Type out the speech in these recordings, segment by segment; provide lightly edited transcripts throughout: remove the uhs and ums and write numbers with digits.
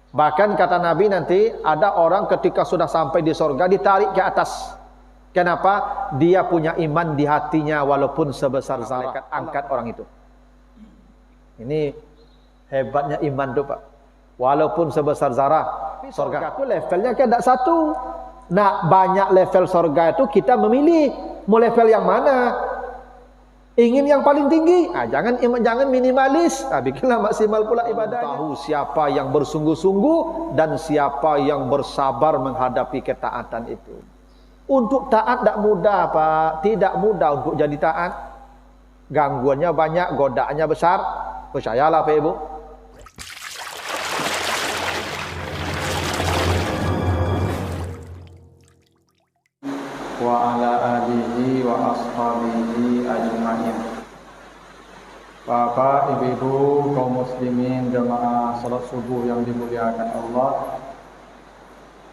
Bahkan kata Nabi nanti ada orang ketika sudah sampai di surga ditarik ke atas. Kenapa? Dia punya iman di hatinya walaupun sebesar zarah. Malaikat angkat orang itu. Ini hebatnya iman tuh Pak. Walaupun sebesar zarah. Surga itu levelnya kan tidak satu. Nah banyak level surga itu kita memilih. Mau level yang mana? Ingin yang paling tinggi, jangan minimalis. Bikinlah maksimal pula ibadahnya. Tahu siapa yang bersungguh-sungguh dan siapa yang bersabar menghadapi ketaatan itu. Untuk taat tidak mudah Pak, tidak mudah untuk jadi taat. Gangguannya banyak, godaannya besar. Percayalah Pak Ibu. Wa ala alihi wa ashabihi ajma'in. Bapak, ibu-ibu, kaum muslimin, jemaah salat subuh yang dimuliakan Allah,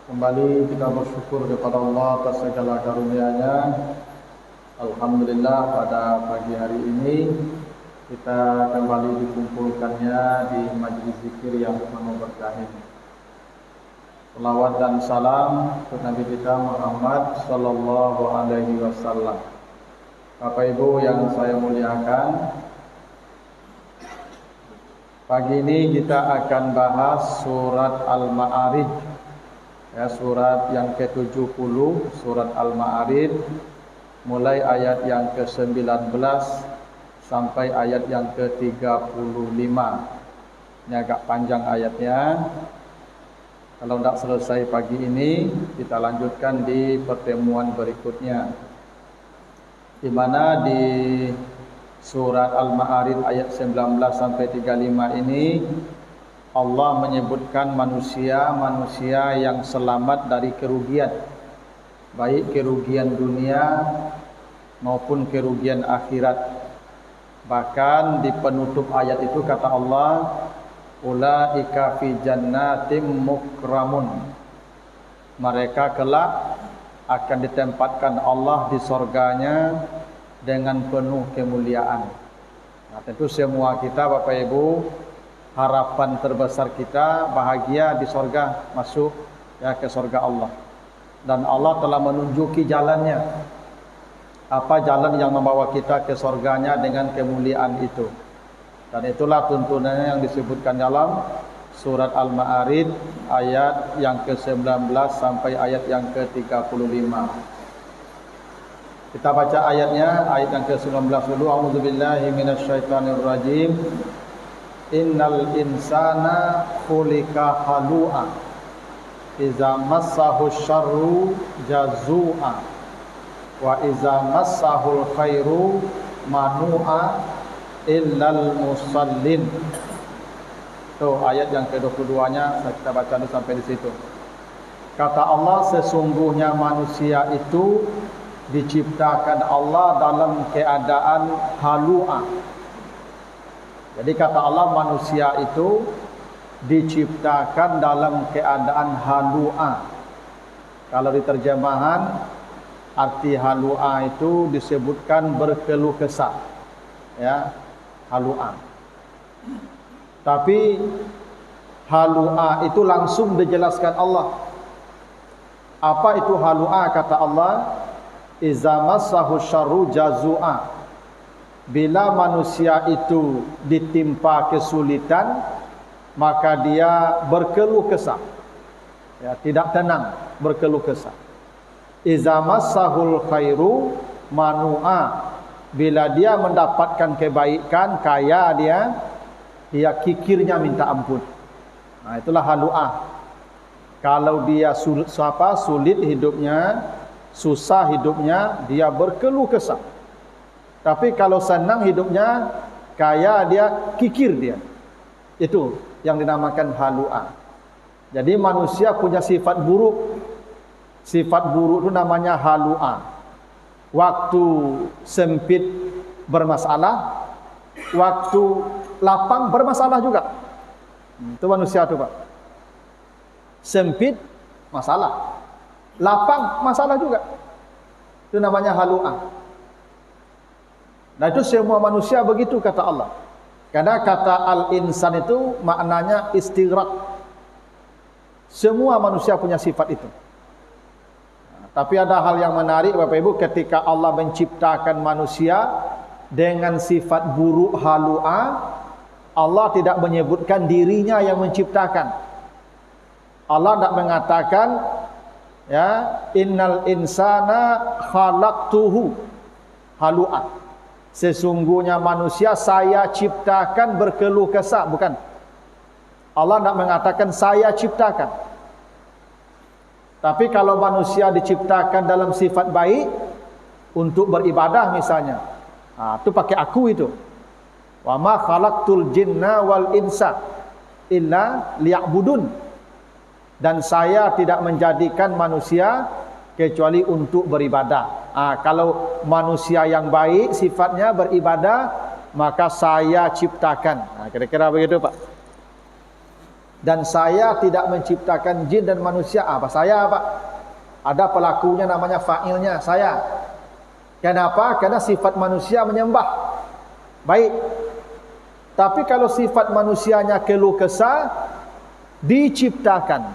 kembali kita bersyukur kepada Allah atas segala karunia-Nya. Alhamdulillah pada pagi hari ini kita kembali dikumpulkannya di majlis zikir yang penuh berkah ini. Salawat dan salam untuk Nabi kita Muhammad sallallahu alaihi wasallam. Bapak Ibu yang saya muliakan, pagi ini kita akan bahas surat Al-Ma'arij. Ya, surat yang ke-70, surat Al-Ma'arij, mulai ayat yang ke-19 sampai ayat yang ke-35. Ini agak panjang ayatnya. Kalau tidak selesai pagi ini, kita lanjutkan di pertemuan berikutnya. Di mana di surat Al-Ma'arij ayat 19 sampai 35 ini Allah menyebutkan manusia yang selamat dari kerugian, baik kerugian dunia maupun kerugian akhirat. Bahkan di penutup ayat itu kata Allah, ulaika fi jannatim mukramun. Mereka kelak akan ditempatkan Allah di surganya dengan penuh kemuliaan. Nah, tentu semua kita Bapak Ibu, harapan terbesar kita bahagia di surga, masuk ya ke surga Allah. Dan Allah telah menunjuki jalannya. Apa jalan yang membawa kita ke surganya dengan kemuliaan itu. Dan itulah tuntunannya yang disebutkan dalam surat Al-Ma'arij ayat yang ke-19 sampai ayat yang ke-35. Kita baca ayatnya, ayat yang ke-19 dulu. A'udzubillahi minasyaitonirrajim. Innal insana khuliqa halu'a iza massahu syarru jazu'a wa iza massahul khairu manu'a illal musallin. Tuh ayat yang ke-22-nya kita baca dulu sampai di situ. Kata Allah, sesungguhnya manusia itu diciptakan Allah dalam keadaan halu'a. Jadi kata Allah, manusia itu diciptakan dalam keadaan halu'a. Kalau di terjemahan, arti halu'a itu disebutkan berkeluh kesah. Ya, halu'a. Tapi halu'a itu langsung dijelaskan Allah. Apa itu halu'a? Kata Allah, iza massahu syarru jazu'a. Bila manusia itu ditimpa kesulitan, maka dia berkeluh kesah. Ya, tidak tenang, berkeluh kesah. Iza massahul khairu manu'a. Bila dia mendapatkan kebaikan, kaya dia kikirnya minta ampun. Nah, itulah halu'ah. Kalau dia sulit hidupnya, susah hidupnya, dia berkeluh kesah. Tapi kalau senang hidupnya, kaya dia, kikir dia. Itu yang dinamakan halu'ah. Jadi manusia punya sifat buruk. Sifat buruk itu namanya halu'ah. Waktu sempit bermasalah, waktu lapang bermasalah juga. Itu manusia itu Pak. Sempit masalah, lapang masalah juga. Itu namanya halu'ah. Nah itu semua manusia begitu kata Allah. Karena kata al-insan itu maknanya istighraq. Semua manusia punya sifat itu. Tapi ada hal yang menarik Bapak Ibu, ketika Allah menciptakan manusia dengan sifat buruk halu'a, Allah tidak menyebutkan dirinya yang menciptakan. Allah tidak mengatakan, ya, innal insana khalaqtuhu halu'a. Sesungguhnya manusia saya ciptakan berkeluh kesah, bukan. Allah tidak mengatakan saya ciptakan. Tapi kalau manusia diciptakan dalam sifat baik untuk beribadah misalnya, itu pakai aku itu. Wa ma khalaqtul jinna wal insa illa liya'budun. Dan saya tidak menjadikan manusia kecuali untuk beribadah. Kalau manusia yang baik sifatnya beribadah, maka saya ciptakan. Kira-kira begitu Pak. Dan saya tidak menciptakan jin dan manusia. Apa saya Pak? Ada pelakunya namanya fa'ilnya, saya. Kenapa? Karena sifat manusia menyembah. Baik. Tapi kalau sifat manusianya keluh kesah, diciptakan.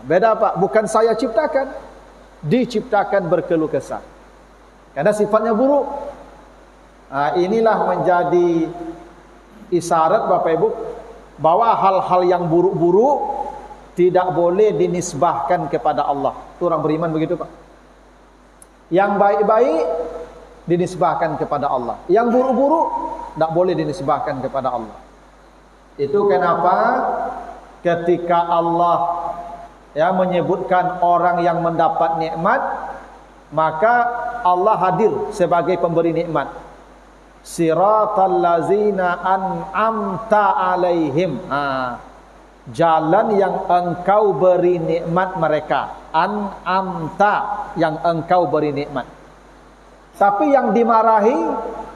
Beda Pak, bukan saya ciptakan. Diciptakan berkeluh kesah. Karena sifatnya buruk. Inilah menjadi isyarat Bapak Ibu, bahwa hal-hal yang buruk-buruk tidak boleh dinisbahkan kepada Allah. Itu orang beriman begitu Pak. Yang baik-baik dinisbahkan kepada Allah. Yang buruk-buruk tidak boleh dinisbahkan kepada Allah. Itu kenapa ketika Allah menyebutkan orang yang mendapat nikmat, maka Allah hadir sebagai pemberi nikmat. Siratal ladzina an'amta alaihim. Jalan yang engkau beri nikmat mereka. An'amta, yang engkau beri nikmat. Tapi yang dimarahi,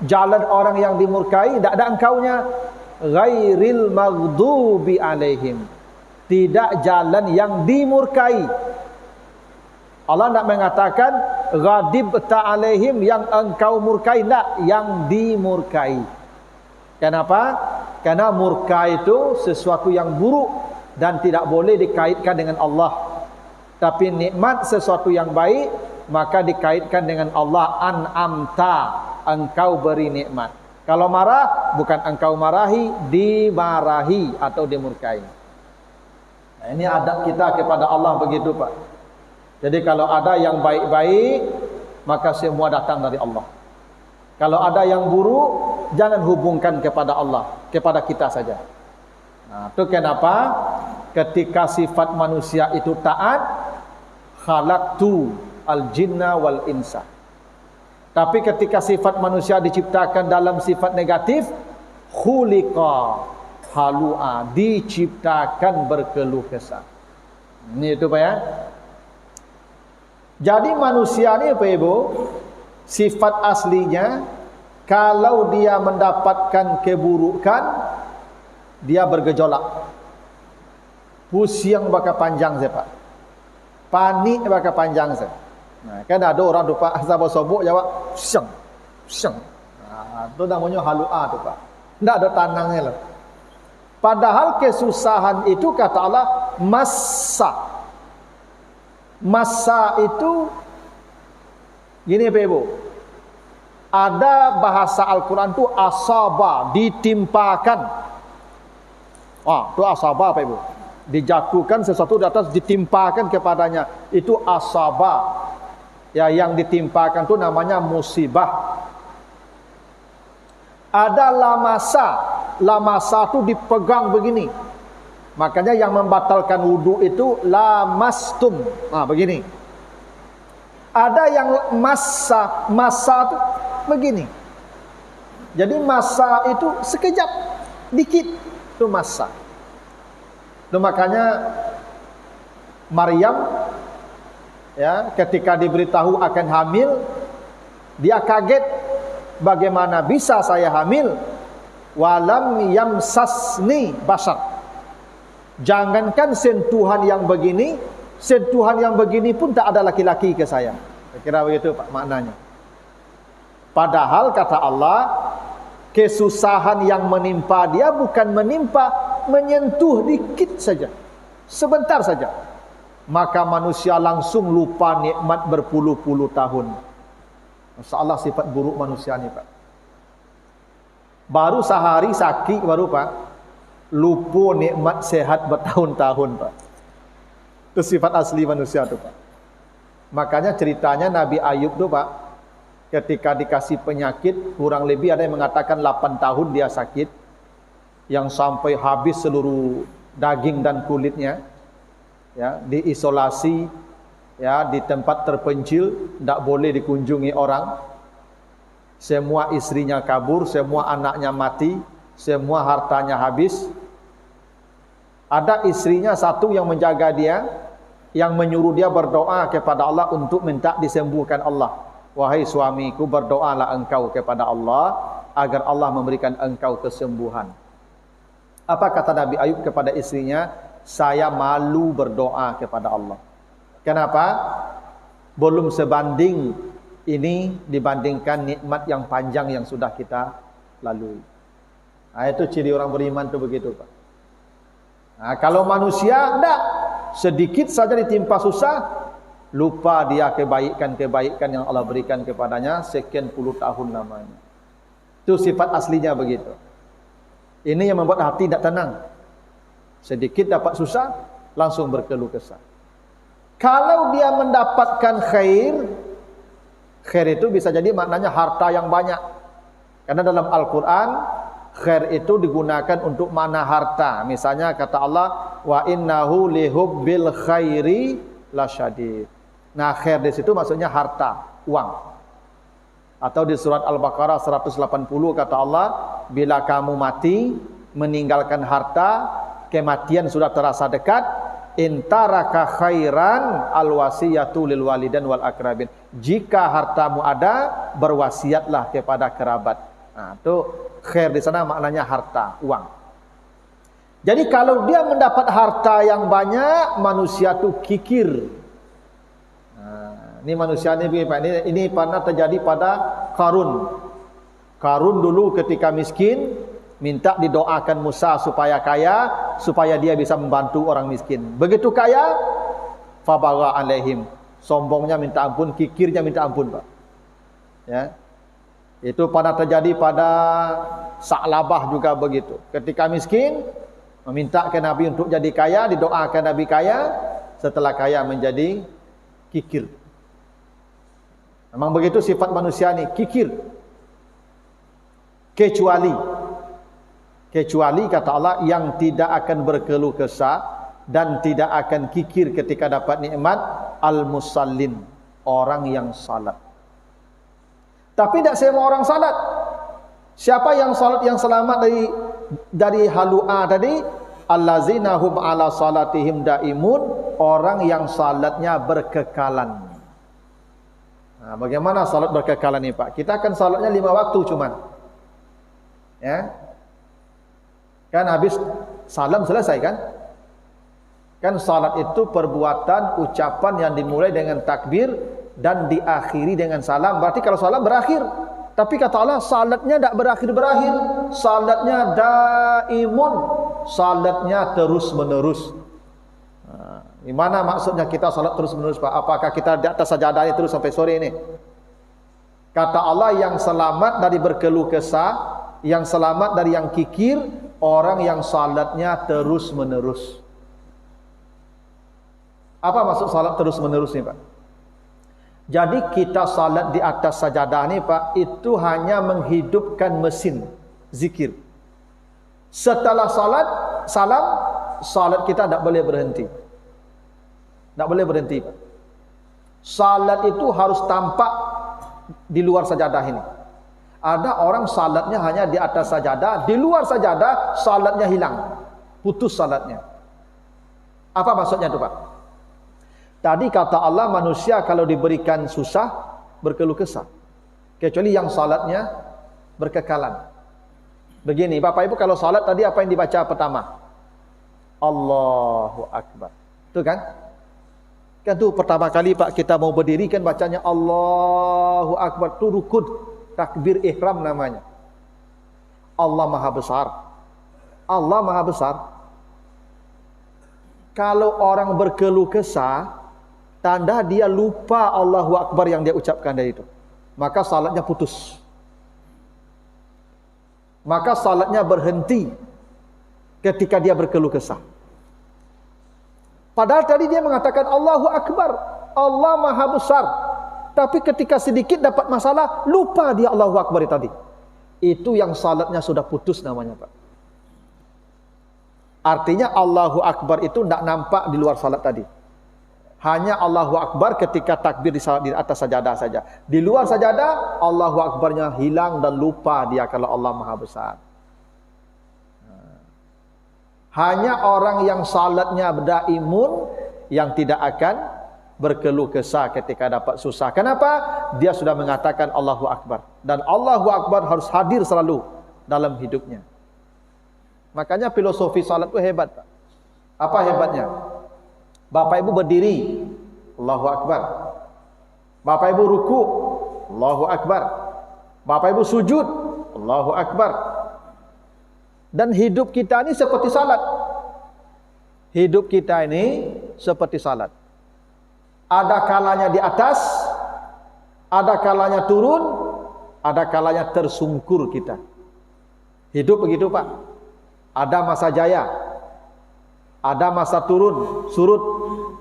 jalan orang yang dimurkai, tidak ada engkaunya. Ghairil maghdubi alaihim. Tidak jalan yang dimurkai. Allah tidak mengatakan ghadibta alaihim, yang engkau murkai, tidak, yang dimurkai. Kenapa? Karena murka itu sesuatu yang buruk dan tidak boleh dikaitkan dengan Allah. Tapi nikmat sesuatu yang baik, maka dikaitkan dengan Allah. An'amta, engkau beri nikmat. Kalau marah, bukan engkau marahi, dimarahi atau dimurkai. Nah, ini adab kita kepada Allah begitu Pak. Jadi kalau ada yang baik-baik, maka semua datang dari Allah. Kalau ada yang buruk, jangan hubungkan kepada Allah, kepada kita saja. Nah, itu kenapa ketika sifat manusia itu taat, khalaqtu al-jinna wal insa. Tapi ketika sifat manusia diciptakan dalam sifat negatif, khuliqa halu'a, diciptakan berkeluh kesah. Ini itu Pak ya. Jadi manusia ni Pak Ibu, sifat aslinya, kalau dia mendapatkan keburukan, dia bergejolak. Pusing bakal panjang saya Pak. Panik bakal panjang saya. Nah, kan ada orang tu Pak, asal sobok jawab, syeng, syeng. Itu namanya halu'a tu Pak. Tidak ada tanangnya lah. Padahal kesusahan itu kata Allah, massa. Masa itu gini Pak Ibu, ada bahasa Al-Quran itu asaba, ditimpakan. Itu asaba Pak Ibu, dijatuhkan sesuatu di atas, ditimpakan kepadanya, itu asaba. Ya, yang ditimpakan itu namanya musibah. Ada lamasa, lamasa itu dipegang begini. Makanya yang membatalkan wudu itu lamastum. Begini. Ada yang massa, massa itu begini. Jadi massa itu sekejap, dikit, itu massa. Itu makanya Maryam ya, ketika diberitahu akan hamil, dia kaget, bagaimana bisa saya hamil? Walam yamsasni basar. Jangankan sentuhan yang begini, sentuhan yang begini pun tak ada laki-laki ke saya. Kira begitu Pak maknanya. Padahal kata Allah, kesusahan yang menimpa dia bukan menimpa, menyentuh dikit saja. sebentar saja, maka manusia langsung lupa nikmat berpuluh-puluh tahun. Masalah sifat buruk manusia ni Pak. Baru sehari sakit baru Pak, lupa nikmat sehat bertahun-tahun Pak. Itu sifat asli manusia tu Pak. Makanya ceritanya Nabi Ayub tu Pak, ketika dikasih penyakit, kurang lebih ada yang mengatakan 8 tahun dia sakit, yang sampai habis seluruh daging dan kulitnya, ya, diisolasi, ya, di tempat terpencil, tidak boleh dikunjungi orang. Semua istrinya kabur, semua anaknya mati, semua hartanya habis. Ada istrinya satu yang menjaga dia, yang menyuruh dia berdoa kepada Allah untuk minta disembuhkan Allah. Wahai suamiku, berdoalah engkau kepada Allah agar Allah memberikan engkau kesembuhan. Apa kata Nabi Ayub kepada istrinya? Saya malu berdoa kepada Allah. Kenapa? Belum sebanding ini dibandingkan nikmat yang panjang yang sudah kita lalui. Nah, itu ciri orang beriman itu begitu Pak. Nah, kalau manusia enggak, sedikit saja ditimpa susah, lupa dia kebaikan-kebaikan yang Allah berikan kepadanya sekian puluh tahun lamanya. Itu sifat aslinya begitu. Ini yang membuat hati tidak tenang. Sedikit dapat susah, langsung berkeluh kesah. Kalau dia mendapatkan khair itu bisa jadi maknanya harta yang banyak. Karena dalam Al-Quran, khair itu digunakan untuk makna harta. Misalnya kata Allah, wa innahu lihubbil khairi lasyadid. Nah, khair di situ maksudnya harta, uang. Atau di surat Al-Baqarah 180 kata Allah, bila kamu mati meninggalkan harta, kematian sudah terasa dekat, intaraka khairan alwasiyatu lil walidan wal akrabin. Jika hartamu ada, berwasiatlah kepada kerabat. Nah, itu khair di sana maknanya harta, uang. Jadi kalau dia mendapat harta yang banyak, manusia itu kikir. Ini manusia ini pernah terjadi pada Qarun. Qarun dulu ketika miskin, minta didoakan Musa supaya kaya, supaya dia bisa membantu orang miskin. Begitu kaya, fabagha alaihim. Sombongnya minta ampun, kikirnya minta ampun, Pak. Ya. Itu pernah terjadi pada Sa'labah juga begitu. Ketika miskin, meminta ke Nabi untuk jadi kaya, didoakan Nabi kaya, setelah kaya menjadi kikir. Memang begitu sifat manusia ini, kikir. Kecuali kata Allah yang tidak akan berkeluh kesah dan tidak akan kikir ketika dapat nikmat, al-musallin, orang yang salat. Tapi tidak semua orang salat. Siapa yang salat yang selamat dari halu'a tadi? Allazina hum ala salatihim daimun, orang yang salatnya berkekalan. Nah, bagaimana salat berkekalan ini Pak? Kita akan salatnya 5 waktu cuman. Ya. Kan habis salam selesai kan? Kan salat itu perbuatan, ucapan yang dimulai dengan takbir dan diakhiri dengan salam. Berarti kalau salam berakhir. Tapi kata Allah, salatnya tidak berakhir-berakhir. Salatnya daimun. Salatnya terus-menerus. Di mana maksudnya kita salat terus-menerus Pak? Apakah kita di atas sajadah ini terus sampai sore ini? Kata Allah, yang selamat dari berkeluh kesah, yang selamat dari yang kikir, orang yang salatnya terus-menerus. Apa maksud salat terus-menerus ini Pak? Jadi kita salat di atas sajadah ini Pak, itu hanya menghidupkan mesin zikir. Setelah salam, salat kita tidak boleh berhenti. Tak boleh berhenti. Salat itu harus tampak di luar sajadah ini. Ada orang salatnya hanya di atas sajadah, di luar sajadah salatnya hilang. Putus salatnya. Apa maksudnya itu Pak? Tadi kata Allah, manusia kalau diberikan susah berkeluh kesah. Kecuali yang salatnya berkekalan. Begini Bapak Ibu, kalau salat tadi apa yang dibaca pertama? Allahu Akbar. Itu kan? Kan tu pertama kali Pak kita mau berdiri kan bacanya Allahu Akbar, tu rukun, takbir ihram namanya. Allah Maha Besar. Allah Maha Besar. Kalau orang berkeluh kesah, tanda dia lupa Allahu Akbar yang dia ucapkan dari itu. Maka salatnya putus. Maka salatnya berhenti ketika dia berkeluh kesah. Padahal tadi dia mengatakan Allahu Akbar, Allah Maha Besar. Tapi ketika sedikit dapat masalah, lupa dia Allahu Akbar tadi. Itu yang salatnya sudah putus namanya, Pak. Artinya Allahu Akbar itu tidak nampak di luar salat tadi. Hanya Allahu Akbar ketika takbir di atas sajadah saja. Di luar sajadah, Allahu Akbarnya hilang dan lupa dia kalau Allah Maha Besar. Hanya orang yang salatnya daimun yang tidak akan berkeluh kesah ketika dapat susah. Kenapa? Dia sudah mengatakan Allahu Akbar. Dan Allahu Akbar harus hadir selalu dalam hidupnya. Makanya filosofi salat itu hebat, Pak. Apa hebatnya? Bapak Ibu berdiri, Allahu Akbar. Bapak Ibu ruku, Allahu Akbar. Bapak Ibu sujud, Allahu Akbar. Dan hidup kita ini seperti salat. Hidup kita ini seperti salat. Ada kalanya di atas, ada kalanya turun, ada kalanya tersungkur kita. Hidup begitu, Pak. Ada masa jaya, ada masa turun, surut,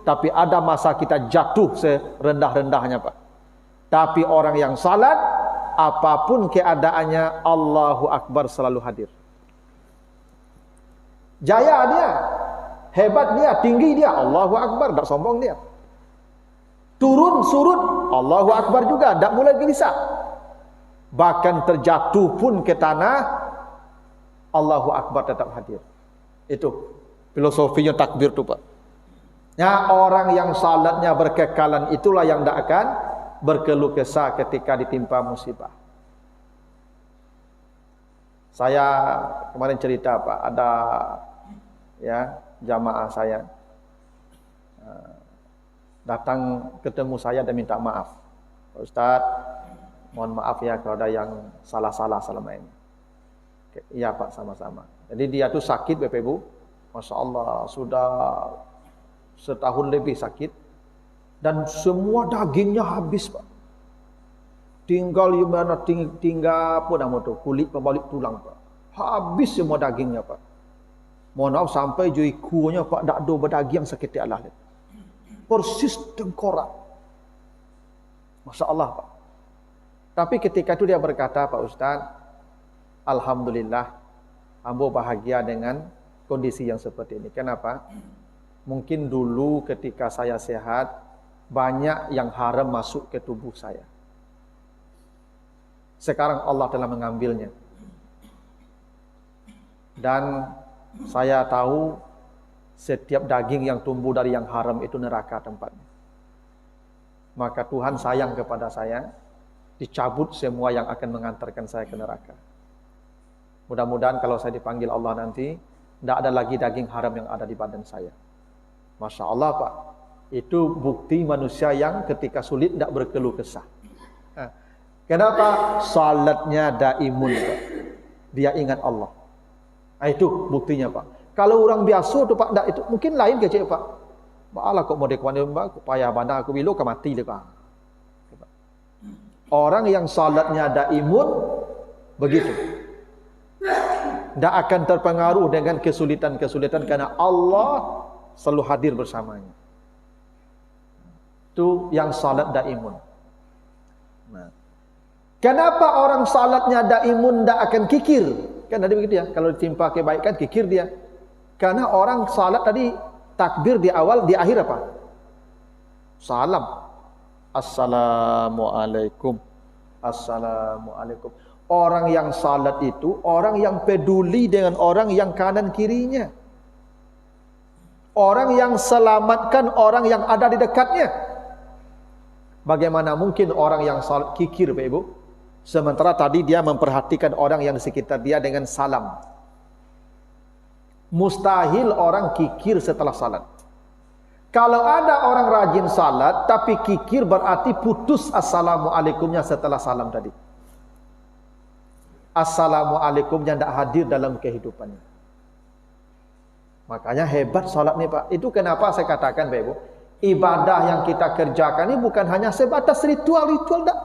tapi ada masa kita jatuh serendah-rendahnya, Pak. Tapi orang yang salat, apapun keadaannya, Allahu Akbar selalu hadir. Jaya dia, hebat dia, tinggi dia, Allahu Akbar, tak sombong dia. Turun, surut, Allahu Akbar juga, tak mulai gelisah. Bahkan terjatuh pun ke tanah, Allahu Akbar tetap hadir. Itu filosofinya takbir itu, Pak. Ya, orang yang salatnya berkekalan itulah yang tidak akan berkeluh kesah ketika ditimpa musibah. Saya kemarin cerita, Pak, ada ya jamaah saya datang ketemu saya dan minta maaf. Pak Ustaz, mohon maaf ya kalau ada yang salah-salah selama ini. Iya, Pak, sama-sama. Jadi dia tuh sakit, Bapak Ibu. Masya Allah, sudah setahun lebih sakit. Dan semua dagingnya habis, Pak. Tinggal gimana, tinggal apa nama tuh, kulit pembalik tulang, Pak. Habis semua dagingnya, Pak. Mohon maaf sampai juikunya, Pak, tak ada berdaging sakit Allah. Persis tengkorak. Masya Allah, Pak. Tapi ketika itu dia berkata, Pak Ustaz, alhamdulillah, hamba bahagia dengan kondisi yang seperti ini. Kenapa? Mungkin dulu ketika saya sehat, banyak yang haram masuk ke tubuh saya. Sekarang Allah telah mengambilnya. Dan saya tahu setiap daging yang tumbuh dari yang haram itu neraka tempatnya. Maka Tuhan sayang kepada saya, dicabut semua yang akan mengantarkan saya ke neraka. Mudah-mudahan kalau saya dipanggil Allah nanti, tidak ada lagi daging haram yang ada di badan saya. Masya Allah, Pak. Itu bukti manusia yang ketika sulit tidak berkeluh kesah. Kenapa? Salatnya daimun, Pak. Dia ingat Allah. Itu buktinya, Pak. Kalau orang biasa tu, Pak, itu mungkin lain kecil, Pak. Baalah kok mau dekwan aku payah bana aku bilo ke mati deh, Pak. Orang yang salatnya daimun begitu. Tidak akan terpengaruh dengan kesulitan-kesulitan karena Allah selalu hadir bersamanya. Itu yang salat daimun. Nah, kenapa orang salatnya daimun tidak akan kikir? Kan ada begitu ya, kalau ditimpa kebaikan kikir dia. Karena orang salat tadi takbir di awal, di akhir apa? Salam. Assalamualaikum. Assalamualaikum. Orang yang salat itu orang yang peduli dengan orang yang kanan kirinya. Orang yang selamatkan orang yang ada di dekatnya. Bagaimana mungkin orang yang salat kikir, Pak Ibu? Sementara tadi dia memperhatikan orang yang di sekitar dia dengan salam. Mustahil orang kikir setelah salat. Kalau ada orang rajin salat tapi kikir, berarti putus assalamualaikumnya setelah salam tadi. Assalamualaikumnya tidak hadir dalam kehidupannya. Makanya hebat salat nih Pak. Itu kenapa saya katakan Bapak Ibu, ibadah yang kita kerjakan ini bukan hanya sebatas ritual-ritual dah.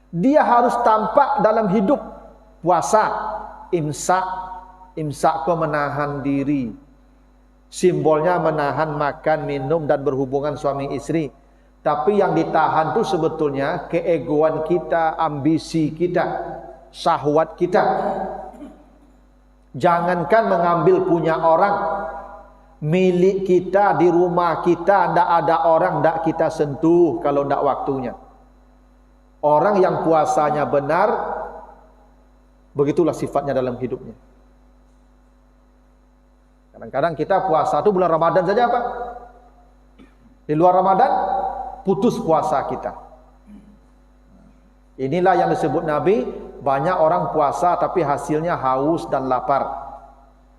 Dia harus tampak dalam hidup. Puasa, imsak kau menahan diri. Simbolnya menahan makan, minum dan berhubungan suami istri. Tapi yang ditahan itu sebetulnya keegoan kita, ambisi kita, syahwat kita. Jangankan mengambil punya orang, milik kita di rumah kita, tidak ada orang tidak kita sentuh kalau tidak waktunya. Orang yang puasanya benar, begitulah sifatnya dalam hidupnya. Kadang-kadang kita puasa itu bulan Ramadan saja Pak. Di luar Ramadan putus puasa kita. Inilah yang disebut Nabi, banyak orang puasa tapi hasilnya haus dan lapar.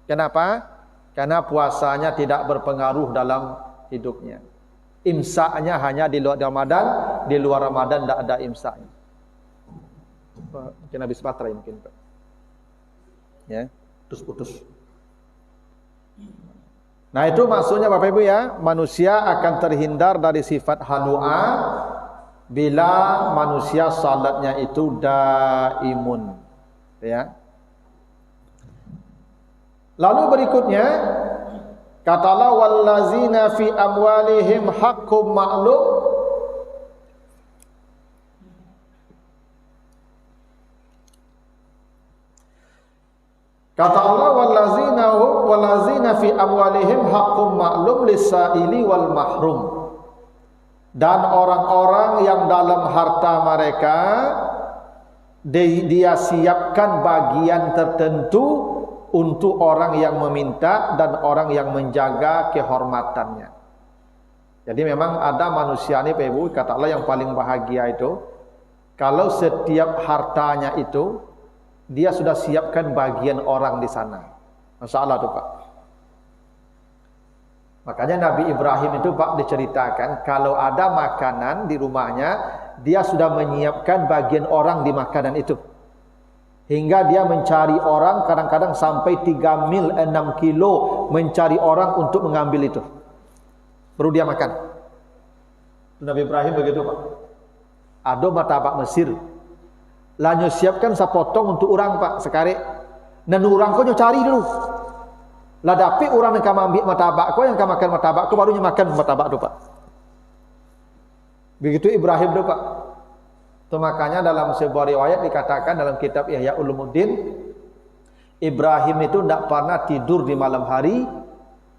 Kenapa? Karena puasanya tidak berpengaruh dalam hidupnya. Imsaknya hanya di luar Ramadan, di luar Ramadan tidak ada imsaknya. Mungkin habis baterai mungkin Pak. Ya, putus-putus. Nah itu maksudnya Bapak Ibu ya, manusia akan terhindar dari sifat hanu'a bila manusia salatnya itu daimun, ya. Lalu berikutnya kata Allah, wallazina fi amwalihim haqqum ma'lum. Kata Allah, wallazina fi amwalihim haqqum ma'lum lis-sa'ili wal mahrum. Dan orang-orang yang dalam harta mereka dia siapkan bagian tertentu untuk orang yang meminta dan orang yang menjaga kehormatannya. Jadi memang ada manusia ini Pak Ibu, kata Allah yang paling bahagia itu kalau setiap hartanya itu dia sudah siapkan bagian orang di sana. Masya Allah tuh Pak. Makanya Nabi Ibrahim itu Pak diceritakan kalau ada makanan di rumahnya, dia sudah menyiapkan bagian orang di makanan itu. Hingga dia mencari orang kadang-kadang sampai 3 mil 6 kilo mencari orang untuk mengambil itu. Baru dia makan. Nabi Ibrahim begitu Pak. Ada martabak Mesir. Lanyo siapkan sapotong untuk orang Pak sekali. Dan orang kau cari dulu. Lah dapi orang yang kamu ambil martabak kau, yang kamu makan martabak kau barunya makan martabak tu Pak. Begitu Ibrahim tu Pak. Itu makanya dalam sebuah riwayat dikatakan dalam kitab Ihya Ulumuddin, Ibrahim itu tidak pernah tidur di malam hari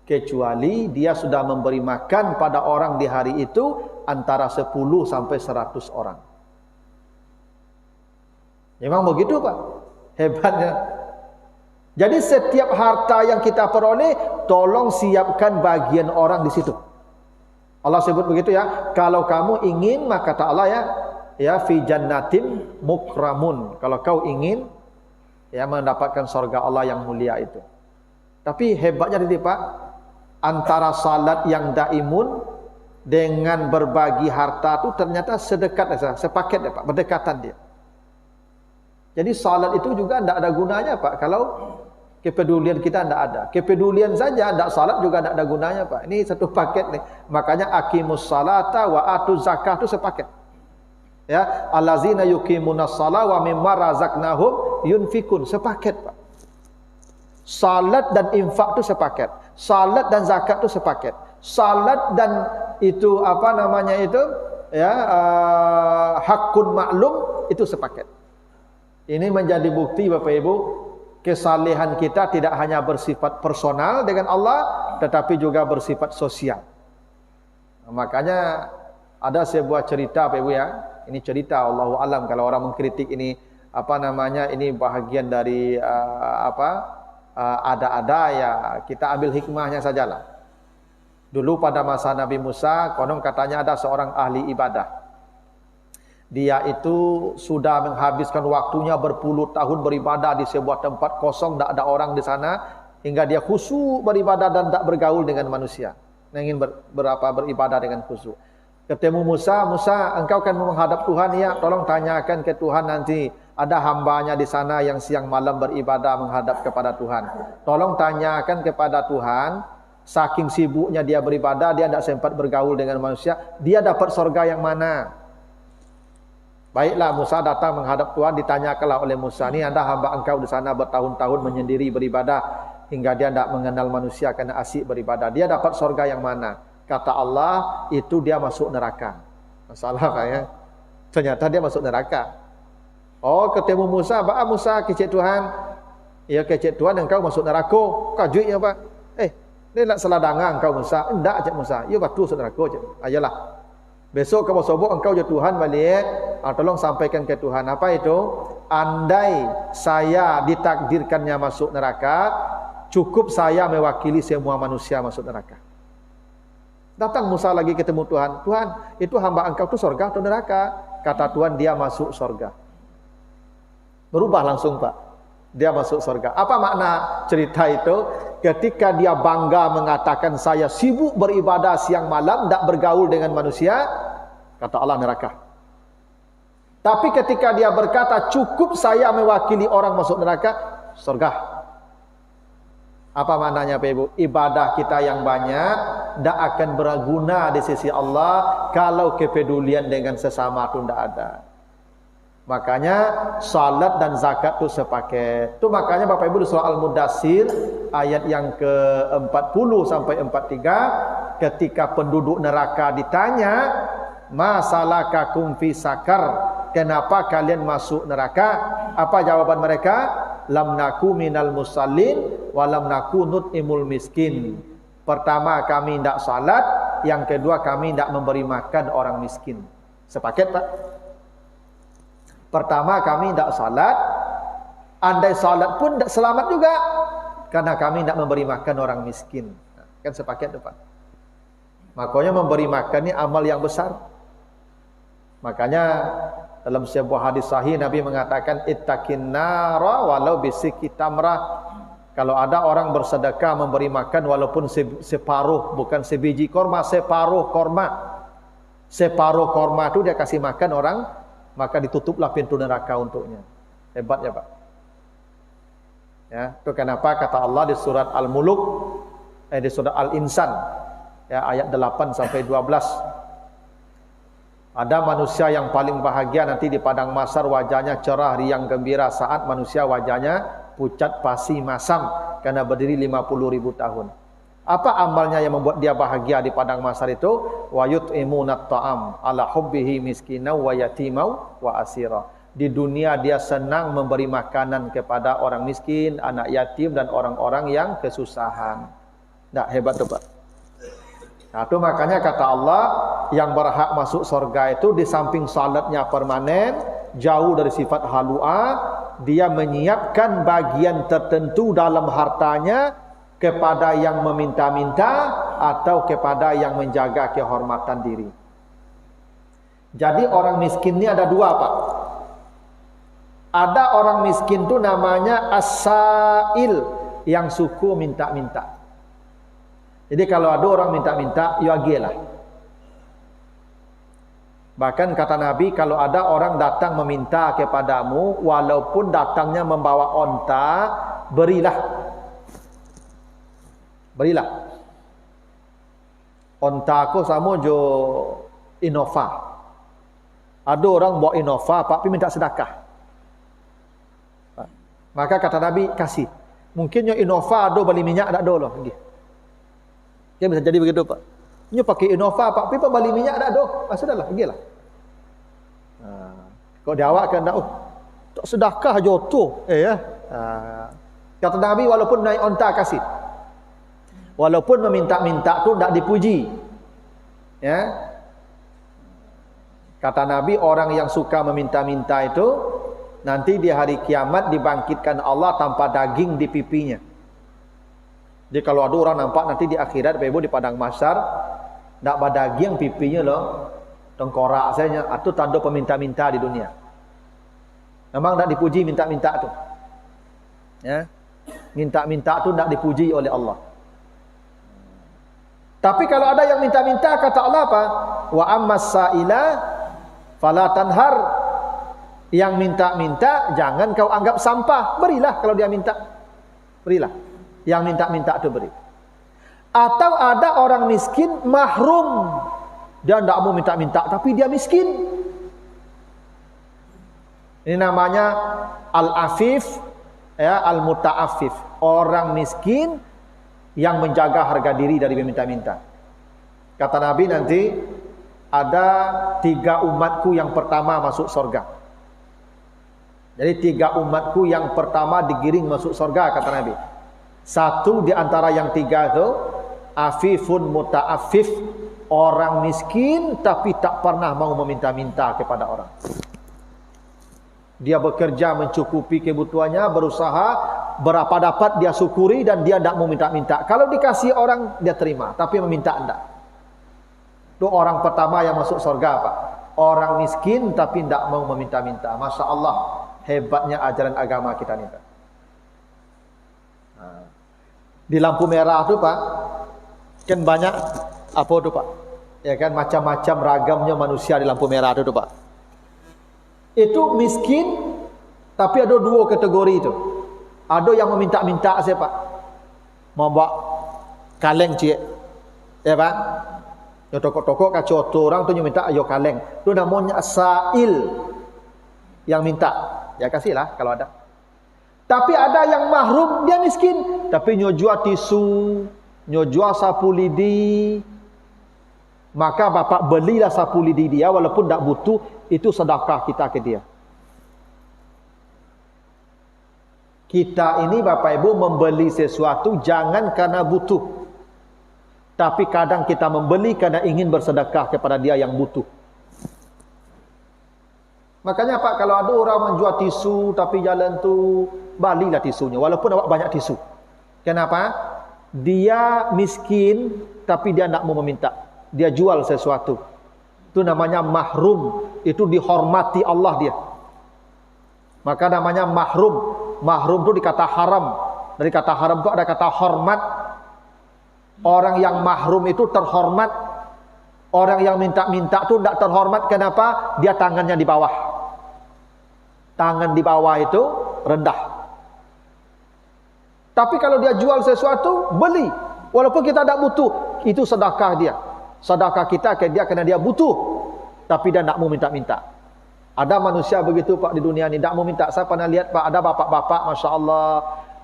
kecuali dia sudah memberi makan pada orang di hari itu antara 10 sampai 100 orang. Memang begitu Pak, hebatnya. Jadi setiap harta yang kita peroleh, tolong siapkan bagian orang di situ. Allah sebut begitu ya. Kalau kamu ingin, maka kata Allah ya fi jannatin mukramun. Kalau kau ingin ya mendapatkan surga Allah yang mulia itu. Tapi hebatnya tadi Pak, antara salat yang daimun dengan berbagi harta itu ternyata sedekat, sepaket ya Pak, berdekatan dia. Jadi salat itu juga tidak ada gunanya Pak kalau kepedulian kita tidak ada. Kepedulian saja tidak salat juga tidak ada gunanya Pak. Ini satu paket nih. Makanya aqimus salata wa atuz zakah itu sepaket. Ya, allazina yuqimunas shalah wa mimma razaqnahum yunfikun, sepaket Pak. Salat dan infak itu sepaket. Salat dan zakat itu sepaket. Salat dan itu apa namanya itu ya hakun maklum itu sepaket. Ini menjadi bukti Bapak Ibu, kesalehan kita tidak hanya bersifat personal dengan Allah, tetapi juga bersifat sosial. Nah, makanya ada sebuah cerita Bapak Ibu ya. Ini cerita Allahu alam, kalau orang mengkritik ini apa namanya, ini bahagian dari ada-ada ya kita ambil hikmahnya sajalah. Dulu pada masa Nabi Musa, konon katanya ada seorang ahli ibadah. Dia itu sudah menghabiskan waktunya berpuluh tahun beribadah di sebuah tempat kosong, tidak ada orang di sana, hingga dia khusyuk beribadah dan tak bergaul dengan manusia. Ingin beribadah dengan khusyuk. Ketemu Musa, Musa, engkau kan menghadap Tuhan ya, tolong tanyakan ke Tuhan nanti ada hambanya di sana yang siang malam beribadah menghadap kepada Tuhan. Tolong tanyakan kepada Tuhan, saking sibuknya dia beribadah, dia tidak sempat bergaul dengan manusia, dia dapat surga yang mana? Baiklah, Musa datang menghadap Tuhan, ditanyakanlah oleh Musa, ini ada hamba engkau di sana bertahun-tahun menyendiri beribadah, hingga dia tidak mengenal manusia karena asyik beribadah. Dia dapat surga yang mana? Kata Allah, itu dia masuk neraka. Masalah Pak ya. Ternyata dia masuk neraka. Oh, ketemu Musa, Pak Musa kecik Tuhan. Ya kecik Tuhan, engkau masuk neraka. Kajuitnya Pak. Ini nak seladangan engkau Musa. Enggak cik Musa. Ya batu masuk neraka cik. Ayolah. Besok kamu sobok engkau je Tuhan balik. Tolong sampaikan ke Tuhan. Apa itu? Andai saya ditakdirkannya masuk neraka, cukup saya mewakili semua manusia masuk neraka. Datang Musa lagi ketemu Tuhan. Tuhan, itu hamba engkau itu surga atau neraka? Kata Tuhan, dia masuk surga. Berubah langsung Pak. Dia masuk surga. Apa makna cerita itu? Ketika dia bangga mengatakan saya sibuk beribadah siang malam, tidak bergaul dengan manusia, kata Allah neraka. Tapi ketika dia berkata cukup saya mewakili orang masuk neraka, surga. Apa maknanya Pak Ibu? Ibadah kita yang banyak tidak akan berguna di sisi Allah kalau kepedulian dengan sesama itu tidak ada. Makanya salat dan zakat itu sepaket. Itu makanya Bapak Ibu di surah Al-Mudaththir ayat yang ke-40 sampai 43, ketika penduduk neraka ditanya, "Ma salakakum fi sakar?" Kenapa kalian masuk neraka? Apa jawaban mereka? Lam naku minal musallin wa lam naku nut'imul miskin. Pertama, kami tidak salat, yang kedua kami tidak memberi makan orang miskin. Sepaket Pak? Pertama, kami tidak salat. Andai salat pun tidak selamat juga, karena kami tidak memberi makan orang miskin. Kan sepaket Pak. Makanya memberi makan ini amal yang besar. Makanya dalam sebuah hadis sahih Nabi mengatakan ittaqin nara walau bisiki tamrah. Kalau ada orang bersedekah memberi makan walaupun separuh, bukan sebiji korma, separuh korma. Separuh korma itu dia kasih makan orang, maka ditutuplah pintu neraka untuknya. Hebat ya Pak. Ya, itu kenapa kata Allah di surat Al-Muluk, di surat Al-Insan, ya, ayat 8 sampai 12. Ada manusia yang paling bahagia nanti di padang mahsyar, wajahnya cerah, riang gembira, saat manusia wajahnya pucat pasi masam karena berdiri 50.000 tahun. Apa amalnya yang membuat dia bahagia di padang mahsyar itu? Wa yut'imunat ta'am ala hubbihi miskinau wa yatimau wa asira. Di dunia dia senang memberi makanan kepada orang miskin, anak yatim dan orang-orang yang kesusahan. Nah, hebat tuh Pak. Nah, itu makanya kata Allah, yang berhak masuk surga itu di samping salatnya permanen, jauh dari sifat halua, dia menyiapkan bagian tertentu dalam hartanya kepada yang meminta-minta atau kepada yang menjaga kehormatan diri. Jadi orang miskin ini ada dua Pak. Ada orang miskin itu namanya as-sa'il, yang suku minta-minta. Jadi kalau ada orang minta-minta, ya agelah. Bahkan kata Nabi, kalau ada orang datang meminta kepadamu, walaupun datangnya membawa onta, berilah. Berilah. Onta aku sama jo Innova. Ada orang bawa Innova, tapi minta sedekah. Maka kata Nabi, kasih. Mungkin yo Innova ada beli minyak tak ada loh. Ya bisa jadi begitu Pak. Ini pakai Innova Pak, tapi beli minyak tak ada. Sudahlah, pergilah. Kau jawab kan dah, tak sedekah joto. Ya. Kata Nabi, walaupun naik onta kasih. Walaupun meminta-minta tu tak dipuji. Ya. Kata Nabi, orang yang suka meminta-minta itu nanti di hari kiamat dibangkitkan Allah tanpa daging di pipinya. Jadi kalau ada orang nampak nanti di akhirat Ibu di padang mahsyar tak ada daging pipinya loh, tengkorak saya, itu tanda peminta-minta di dunia. Memang tak dipuji minta-minta tu. Ya. Minta-minta tu tak dipuji oleh Allah. Tapi kalau ada yang minta-minta, kata Allah apa? Wa ammas sa'ila fala tanhar. Yang minta-minta jangan kau anggap sampah, berilah kalau dia minta. Berilah. Yang minta-minta itu beri. Atau ada orang miskin mahrum, dia tidak mau minta-minta tapi dia miskin. Ini namanya al-afif, ya, al-muta'affif, orang miskin yang menjaga harga diri dari meminta-minta. Kata Nabi nanti ada 3 umatku yang pertama masuk surga. Jadi 3 umatku yang pertama digiring masuk surga, kata Nabi. Satu di antara yang 3 itu afifun muta'affif, orang miskin tapi tak pernah mau meminta-minta kepada orang. Dia bekerja mencukupi kebutuhannya, berusaha, berapa dapat dia syukuri dan dia tidak mau minta-minta. Kalau dikasih orang dia terima, tapi meminta tidak. Itu orang pertama yang masuk surga, Pak. Orang miskin tapi tidak mau meminta-minta. Masya Allah, hebatnya ajaran agama kita nih, Pak. Nah, di lampu merah itu, Pak, kan banyak apa itu, Pak? Ya kan, macam-macam ragamnya manusia di lampu merah itu, Pak. Itu miskin, tapi ada 2 kategori itu. Ada yang meminta-minta saya, Pak. Mau bawa kaleng cik, ya Pak. Yo toko-toko kacau orang tu minta ayo kaleng. Itu namanya sa'il, yang minta. Ya kasihlah kalau ada. Tapi ada yang mahrum, dia miskin, tapi nyojua tisu, nyojua sapu lidi. Maka bapak belilah sapu lidi dia walaupun tak butuh, itu sedekah kita ke dia. Kita ini Bapak Ibu membeli sesuatu jangan karena butuh. Tapi kadang kita membeli karena ingin bersedekah kepada dia yang butuh. Makanya Pak, kalau ada orang menjual tisu tapi jalan tu, balilah tisunya walaupun awak banyak tisu. Kenapa? Dia miskin tapi dia tak mau meminta. Dia jual sesuatu. Itu namanya mahrum. Itu dihormati Allah dia. Maka namanya mahrum. Mahrum itu dikata haram. Dari kata haram itu ada kata hormat. Orang yang mahrum itu terhormat. Orang yang minta-minta itu tidak terhormat. Kenapa? Dia tangannya di bawah. Tangan di bawah itu rendah. Tapi kalau dia jual sesuatu, beli. Walaupun kita tidak butuh, itu sedekah dia. Sedekah kita ke dia kerana dia butuh, tapi dia tidak mau minta-minta. Ada manusia begitu Pak di dunia ni, tidak mau minta. Saya pernah lihat Pak, ada bapak-bapak Masya Allah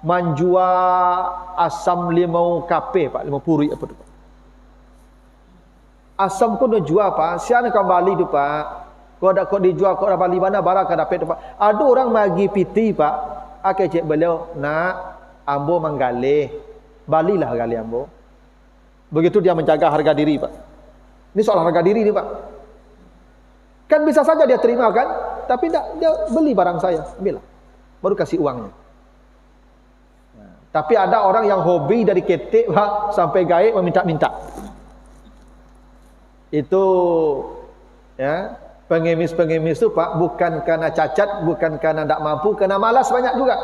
menjual asam limau kape Pak, limau puri apa tu Pak. Asam pun dia jual Pak, siapa nak Bali tu Pak. Kau ada kau dijual, kau ada Bali mana barang kau dapat tu Pak. Ada orang bagi piti Pak, akai cik beliau nak ambo menggalih, balilah gali ambo. Begitu dia menjaga harga diri Pak. Ini soal harga diri ni Pak. Kan bisa saja dia terima kan, tapi tak, dia beli barang saya, ambillah. Baru kasih uangnya. Nah, tapi ada orang yang hobi dari ketik Pak, sampai gaib meminta-minta. Itu ya, pengemis-pengemis itu Pak, bukan karena cacat, bukan karena tak mampu, karena malas banyak juga.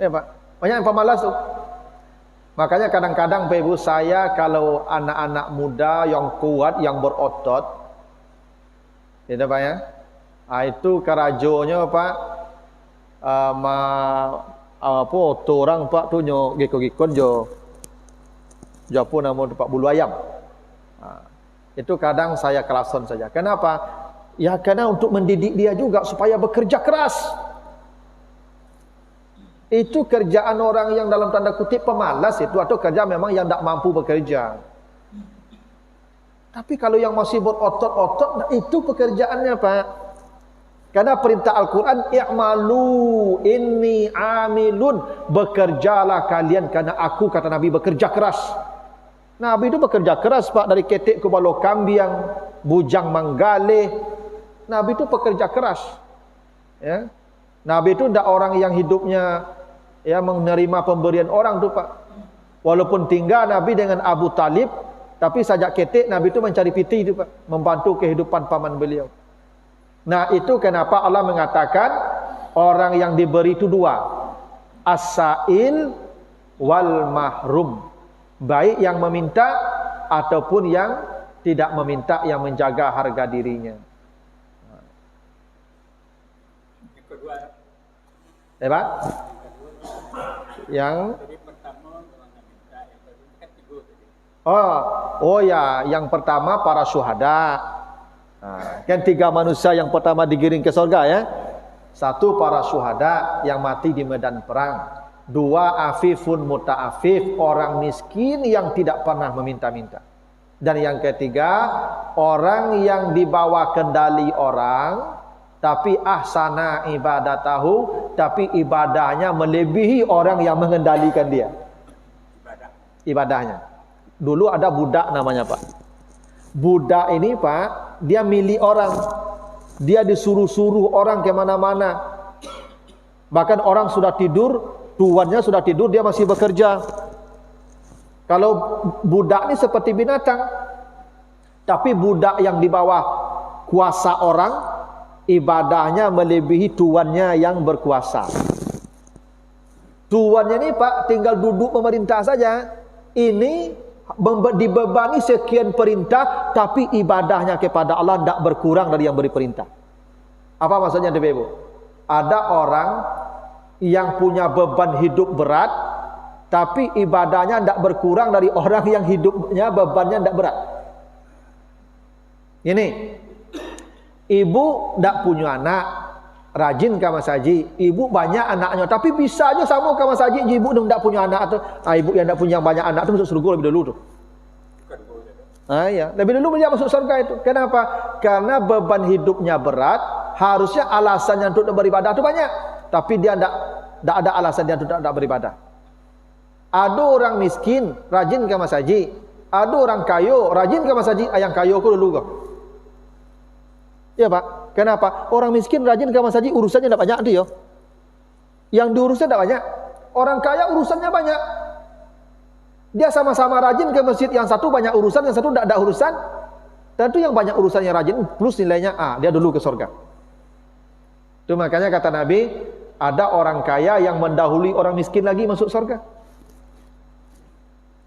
Ya Pak, banyak yang pemalas tu. Makanya kadang-kadang Pak Ibu, saya kalau anak-anak muda yang kuat, yang berotot, ya Pak ya, itu kerajonya Pak, apa orang Pak tu nyo geko-gekon jo apa nama tu Pak, bulu ayam. Itu kadang saya kelason saja. Kenapa? Ya karena untuk mendidik dia juga supaya bekerja keras. Itu kerjaan orang yang dalam tanda kutip pemalas itu, atau kerja memang yang tak mampu bekerja. Tapi kalau yang masih berotot-otot, nah itu pekerjaannya Pak. Karena perintah Al-Quran, i'malu inni amilun, bekerjalah kalian karena aku, kata Nabi, bekerja keras. Nabi itu bekerja keras Pak, dari ketik ke balo kambiang, bujang manggaleh. Nabi itu pekerja keras. Ya. Nabi itu tidak orang yang hidupnya ya menerima pemberian orang tu Pak. Walaupun tinggal Nabi dengan Abu Talib, tapi sajak ketik Nabi itu mencari piti itu Pak, membantu kehidupan paman beliau. Nah itu kenapa Allah mengatakan orang yang diberi itu 2, as-sa'il wal mahrum, baik yang meminta ataupun yang tidak meminta, yang menjaga harga dirinya. Pak? Yang Oh ya, yang pertama para syuhada. Nah, kan 3 manusia yang pertama digiring ke surga ya. 1 para syuhada yang mati di medan perang. 2 afifun muta'afif, orang miskin yang tidak pernah meminta-minta. Dan yang ketiga, orang yang dibawa kendali orang, tapi ahsana ibadatahu, tapi ibadahnya melebihi orang yang mengendalikan dia. Ibadahnya. Dulu ada budak namanya Pak. Budak ini Pak, dia milik orang. Dia disuruh-suruh orang ke mana-mana. Bahkan orang sudah tidur, tuannya sudah tidur, dia masih bekerja. Kalau budak ini seperti binatang. Tapi budak yang di bawah kuasa orang, ibadahnya melebihi tuannya yang berkuasa. Tuannya ini Pak, tinggal duduk memerintah saja. Ini dibebani sekian perintah, tapi ibadahnya kepada Allah tidak berkurang dari yang beri perintah. Apa maksudnya Ibu? Ada orang yang punya beban hidup berat, tapi ibadahnya tidak berkurang dari orang yang hidupnya bebannya tidak berat. Ini, ibu tidak punya anak, rajin ke Mas Haji. Ibu banyak anaknya, tapi bisa aja sama ke Mas Haji. Ibu tidak punya anak atau ibu yang tidak punya banyak anak itu masuk surga lebih dulu tuh. Ya, lebih dulu dia masuk surga itu. Kenapa? Karena beban hidupnya berat. Harusnya alasannya untuk beribadah itu banyak, tapi dia tidak ada alasan dia untuk tidak beribadah. Ada orang miskin rajin ke Mas Haji. Ada orang kayo rajin ke Mas Haji. Yang kayo aku dulu kok. Ya Pak, kenapa? Orang miskin rajin ke Mas Haji, urusannya tidak banyak dia. Yang diurusnya tidak banyak. Orang kaya urusannya banyak. Dia sama-sama rajin ke masjid, yang satu banyak urusan, yang satu tidak ada urusan. Tentu yang banyak urusannya rajin plus nilainya A, dia dulu ke surga. Itu makanya kata Nabi, ada orang kaya yang mendahului orang miskin lagi masuk surga.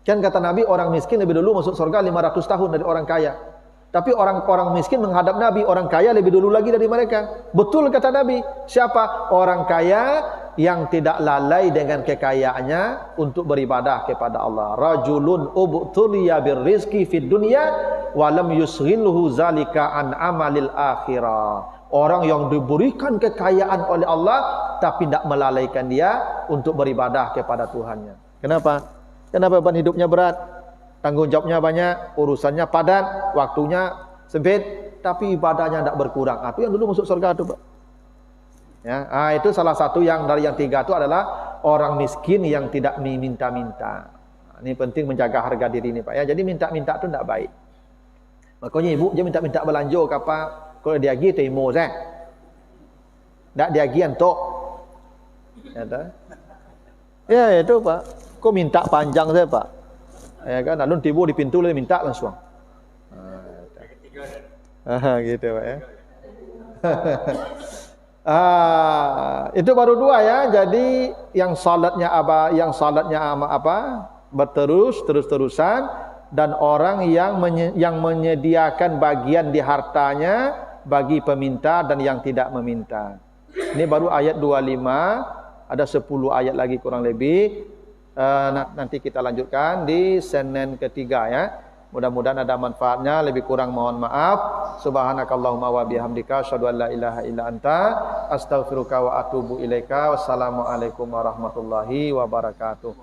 Kan kata Nabi, orang miskin lebih dulu masuk surga 500 tahun dari orang kaya. Tapi orang-orang miskin menghadap Nabi, orang kaya lebih dulu lagi dari mereka. Betul kata Nabi. Siapa? Orang kaya yang tidak lalai dengan kekayaannya untuk beribadah kepada Allah. Rajulun ubtuliya birrizqi fid dunya wa lam yusghilhu zalika an amalil akhirah. Orang yang diberikan kekayaan oleh Allah tapi tidak melalaikan dia untuk beribadah kepada Tuhannya. Kenapa? Kenapa beban hidupnya berat? Tanggung jawabnya banyak, urusannya padat, waktunya sempit, tapi ibadahnya tidak berkurang. Itu yang dulu masuk surga itu, Pak. Ya, itu salah satu yang dari yang 3 itu adalah orang miskin yang tidak minta-minta. Ini penting menjaga harga diri ini, Pak. Ya, jadi minta-minta itu tidak baik. Makanya ibu dia minta-minta belanja apa? Kalau dia pergi temo saya. Tak dia pergi antok. Ya, itu Pak. Kok minta panjang saya, Pak? Ya kan, lalu tiba di pintu lalu minta langsung. Gitu Pak ya. Itu baru 2 ya. Jadi yang salatnya berterus-terusan, dan orang yang menyediakan bagian di hartanya bagi peminta dan yang tidak meminta. Ini baru ayat 25, ada 10 ayat lagi kurang lebih. Nanti kita lanjutkan di Senin ketiga ya. Mudah-mudahan ada manfaatnya. Lebih kurang mohon maaf. Subhanakallahumma wa bihamdika asyhadu an la ilaha illa anta astaghfiruka wa atubu ilaika. Wassalamualaikum warahmatullahi wabarakatuh.